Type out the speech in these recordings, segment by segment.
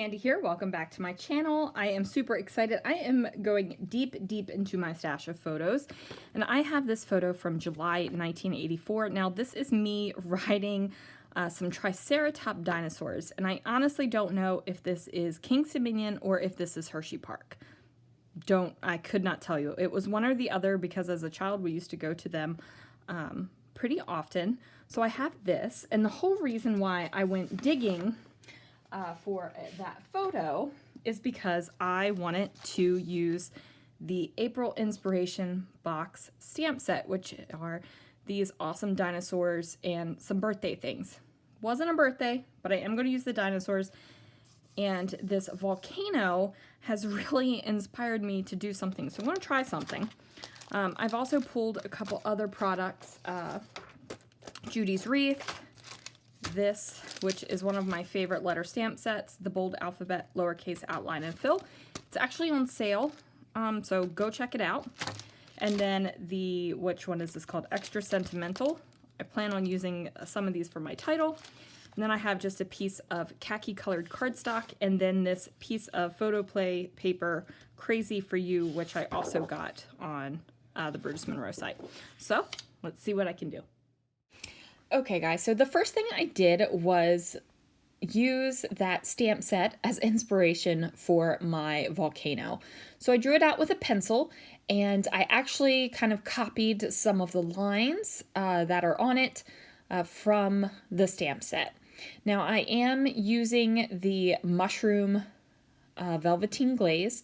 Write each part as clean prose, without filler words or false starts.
Sandy here. Welcome back to my channel. I am super excited. I am going deep into my stash of photos, and I have this photo from July 1984. Now, this is me riding some Triceratop dinosaurs, and I honestly don't know if this is King's Dominion or if this is Hershey Park. I could not tell you. It was one or the other because as a child we used to go to them pretty often. So I have this, and the whole reason why I went digging for that photo is because I wanted to use the April Inspiration box stamp set, which are these awesome dinosaurs and some birthday things. Wasn't a birthday, but I am going to use the dinosaurs, and this volcano has really inspired me to do something, so I'm going to try something. I've also pulled a couple other products, Judy's Wreath, this, which is one of my favorite letter stamp sets, the Bold Alphabet Lowercase Outline and Fill. It's actually on sale, so go check it out. And then which one is this called? Extra Sentimental. I plan on using some of these for my title. And then I have just a piece of khaki colored cardstock, and then this piece of Photoplay paper, Crazy for You, which I also got on the Brutus Monroe site. So let's see what I can do. Okay guys, so the first thing I did was use that stamp set as inspiration for my volcano. So I drew it out with a pencil, and I actually kind of copied some of the lines that are on it from the stamp set. Now I am using the mushroom Velveteen glaze,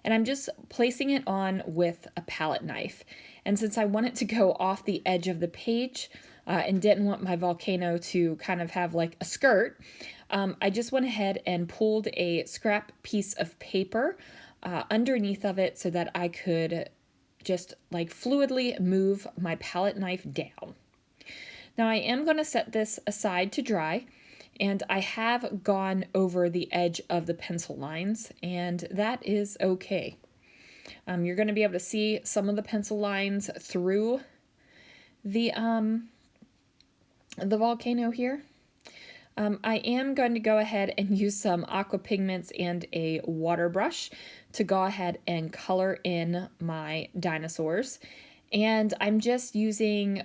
and I'm just placing it on with a palette knife. And since I want it to go off the edge of the page, and didn't want my volcano to kind of have like a skirt, I just went ahead and pulled a scrap piece of paper underneath of it so that I could just like fluidly move my palette knife down. Now I am going to set this aside to dry, and I have gone over the edge of the pencil lines, and that is okay. You're going to be able to see some of the pencil lines through the volcano here. I am going to go ahead and use some Aqua pigments and a water brush to go ahead and color in my dinosaurs. And I'm just using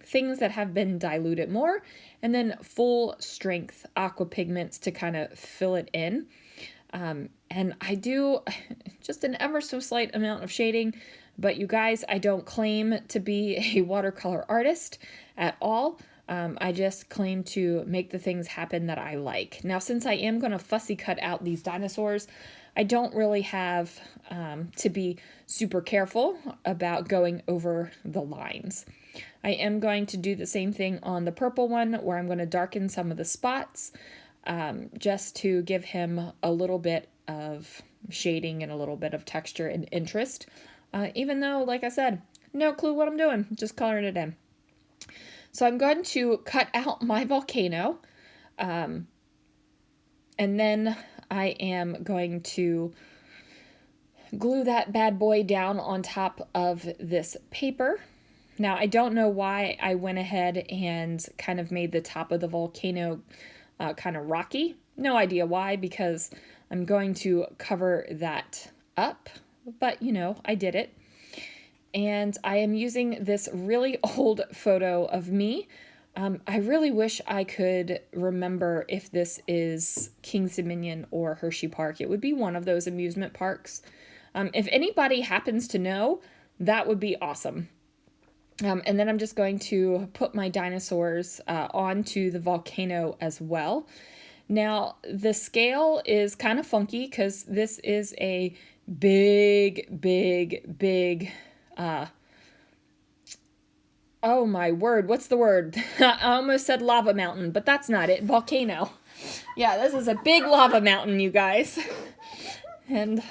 things that have been diluted more, and then full strength Aqua pigments to kind of fill it in. And I do just an ever so slight amount of shading, but you guys, I don't claim to be a watercolor artist at all. I just claim to make the things happen that I like. Now, since I am going to fussy cut out these dinosaurs, I don't really have to be super careful about going over the lines. I am going to do the same thing on the purple one, where I'm going to darken some of the spots just to give him a little bit of shading and a little bit of texture and interest. Even though, like I said, no clue what I'm doing, just coloring it in. So I'm going to cut out my volcano, and then I am going to glue that bad boy down on top of this paper. Now, I don't know why I went ahead and kind of made the top of the volcano kind of rocky. No idea why, because I'm going to cover that up. But, you know, I did it. And I am using this really old photo of me. I really wish I could remember if this is King's Dominion or Hershey Park. It would be one of those amusement parks. If anybody happens to know, that would be awesome. And then I'm just going to put my dinosaurs onto the volcano as well. Now, the scale is kind of funky because this is a big, oh my word, what's the word? I almost said lava mountain, but that's not it. Volcano. Yeah, this is a big lava mountain, you guys. And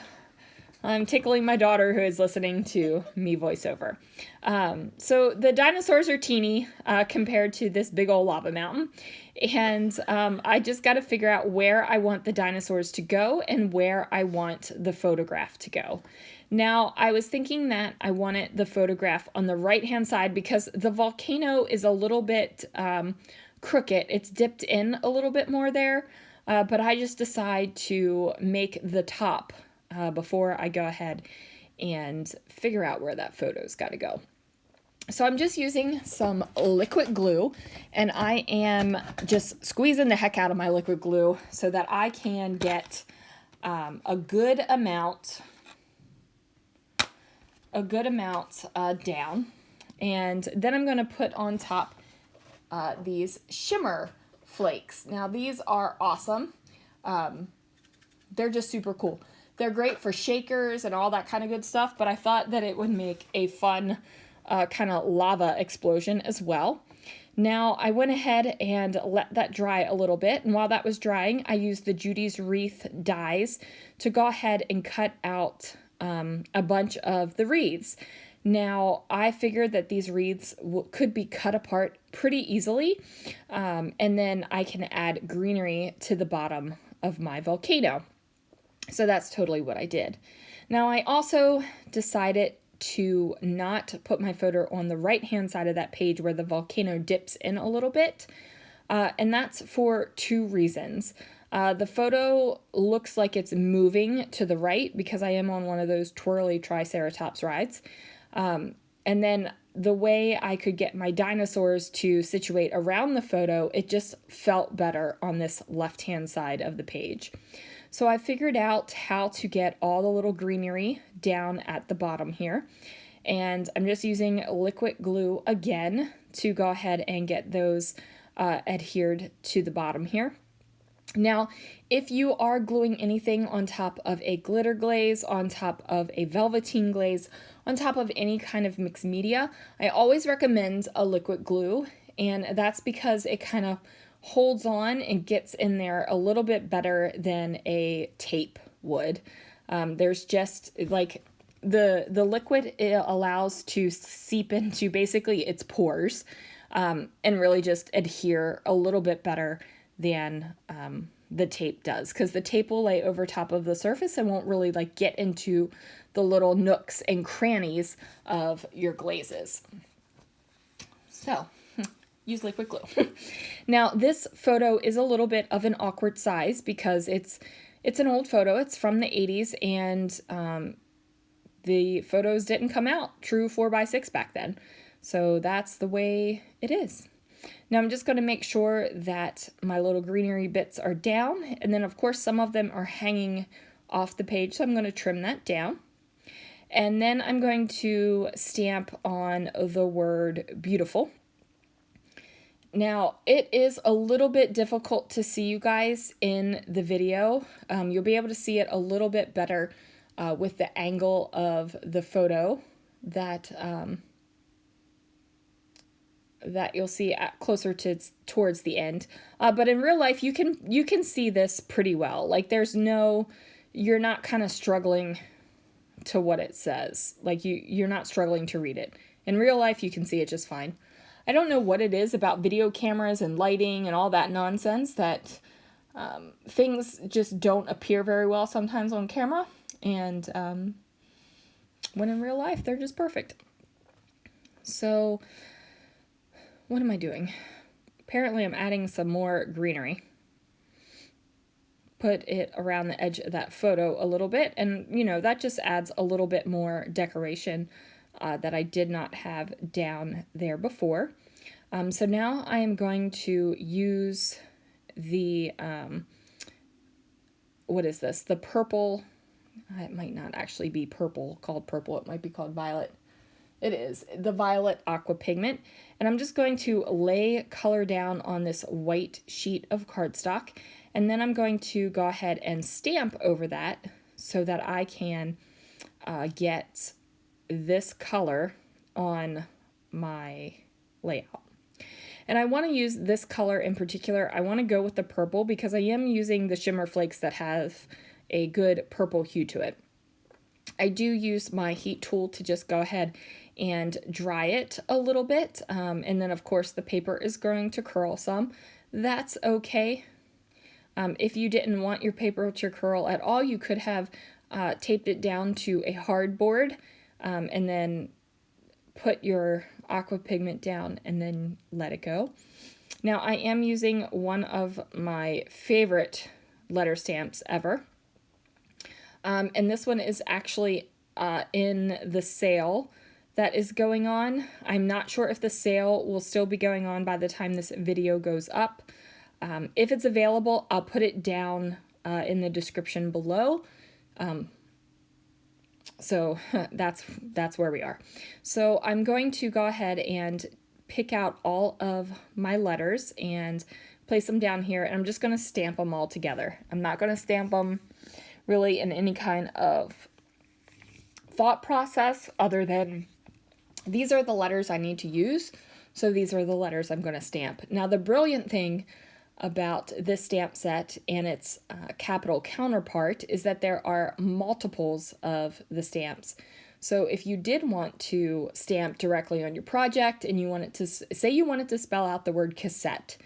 I'm tickling my daughter who is listening to me voiceover. So the dinosaurs are teeny compared to this big old lava mountain. And I just got to figure out where I want the dinosaurs to go and where I want the photograph to go. Now, I was thinking that I wanted the photograph on the right-hand side because the volcano is a little bit crooked. It's dipped in a little bit more there, but I just decide to make the top before I go ahead and figure out where that photo's got to go. So I'm just using some liquid glue, and I am just squeezing the heck out of my liquid glue so that I can get a good amount down. And then I'm going to put on top these shimmer flakes. Now these are awesome. They're just super cool. They're great for shakers and all that kind of good stuff, but I thought that it would make a fun kind of lava explosion as well. Now I went ahead and let that dry a little bit, and while that was drying, I used the Judy's Wreath dies to go ahead and cut out a bunch of the wreaths. Now I figured that these wreaths could be cut apart pretty easily, and then I can add greenery to the bottom of my volcano. So that's totally what I did. Now I also decided to not put my photo on the right hand side of that page where the volcano dips in a little bit, and that's for two reasons. The photo looks like it's moving to the right because I am on one of those twirly Triceratops rides, and then the way I could get my dinosaurs to situate around the photo, it just felt better on this left hand side of the page. So I figured out how to get all the little greenery down at the bottom here. And I'm just using liquid glue again to go ahead and get those adhered to the bottom here. Now, if you are gluing anything on top of a glitter glaze, on top of a velveteen glaze, on top of any kind of mixed media, I always recommend a liquid glue. And that's because it kind of holds on and gets in there a little bit better than a tape would. There's just like the liquid, it allows to seep into basically its pores and really just adhere a little bit better than the tape does, because the tape will lay over top of the surface and won't really like get into the little nooks and crannies of your glazes. So use liquid glue. Now this photo is a little bit of an awkward size because it's an old photo. It's from the 80s, and the photos didn't come out true 4x6 back then. So that's the way it is. Now I'm just going to make sure that my little greenery bits are down, and then of course some of them are hanging off the page, so I'm going to trim that down. And then I'm going to stamp on the word beautiful. Now, it is a little bit difficult to see you guys in the video. You'll be able to see it a little bit better with the angle of the photo that that you'll see closer to towards the end. But in real life, you can see this pretty well. Like you're not kind of struggling to what it says. Like you're not struggling to read it. In real life, you can see it just fine. I don't know what it is about video cameras and lighting and all that nonsense that things just don't appear very well sometimes on camera, and when in real life they're just perfect. So what am I doing? Apparently I'm adding some more greenery. Put it around the edge of that photo a little bit, and you know, that just adds a little bit more decoration that I did not have down there before. So now I am going to use the, what is this? The purple, it might not actually be called purple, it might be called violet. It is the violet aqua pigment. And I'm just going to lay color down on this white sheet of cardstock. And then I'm going to go ahead and stamp over that so that I can get this color on my layout. And I want to use this color in particular. I want to go with the purple because I am using the shimmer flakes that have a good purple hue to it. I do use my heat tool to just go ahead and dry it a little bit. And then of course the paper is going to curl some. That's okay. If you didn't want your paper to curl at all, you could have taped it down to a hardboard, and then put your aqua pigment down and then let it go. Now I am using one of my favorite letter stamps ever. And this one is actually in the sale that is going on. I'm not sure if the sale will still be going on by the time this video goes up. If it's available, I'll put it down in the description below. So that's where we are. So I'm going to go ahead and pick out all of my letters and place them down here, and I'm just going to stamp them all together. I'm not going to stamp them really in any kind of thought process other than these are the letters I need to use, so these are the letters I'm going to stamp. Now the brilliant thing about this stamp set and its capital counterpart is that there are multiples of the stamps. So if you did want to stamp directly on your project and you wanted to, say you wanted to spell out the word cassette,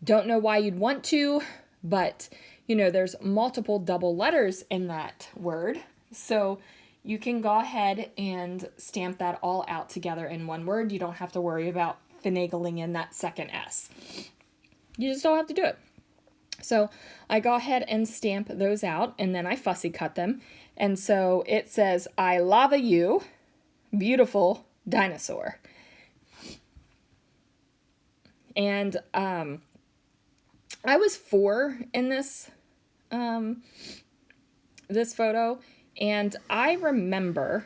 don't know why you'd want to, but you know, there's multiple double letters in that word. So you can go ahead and stamp that all out together in one word. You don't have to worry about finagling in that second S. You just don't have to do it. So I go ahead and stamp those out, and then I fussy cut them. And so it says, I lava you, beautiful dinosaur. And I was 4 in this this photo, and I remember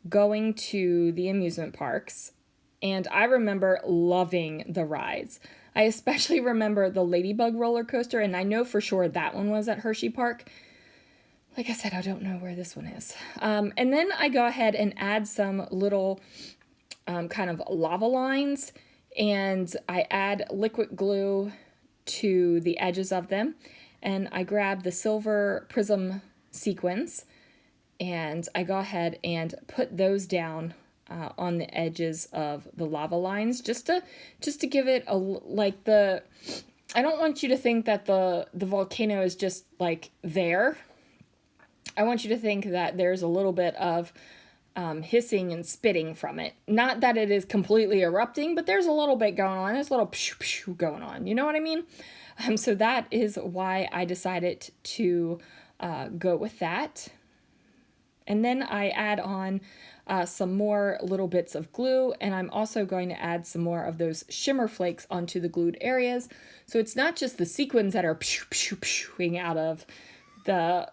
going to the amusement parks, and I remember loving the rides. I especially remember the Ladybug roller coaster, and I know for sure that one was at Hershey Park. Like I said, I don't know where this one is. And then I go ahead and add some little kind of lava lines, and I add liquid glue to the edges of them, and I grab the silver prism sequins, and I go ahead and put those down on the edges of the lava lines, just to give it a, like, the, I don't want you to think that the volcano is just like there. I want you to think that there's a little bit of hissing and spitting from it. Not that it is completely erupting, but there's a little bit going on. There's a little pshoo pshoo going on. You know what I mean? So that is why I decided to go with that. And then I add on some more little bits of glue, and I'm also going to add some more of those shimmer flakes onto the glued areas. So it's not just the sequins that are pshoo pshoo pshooing out of the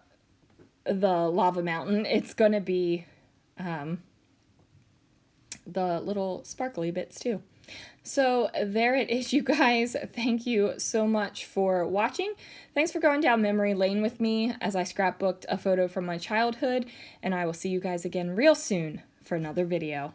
lava mountain. It's going to be the little sparkly bits too. So there it is, you guys. Thank you so much for watching. Thanks for going down memory lane with me as I scrapbooked a photo from my childhood, and I will see you guys again real soon for another video.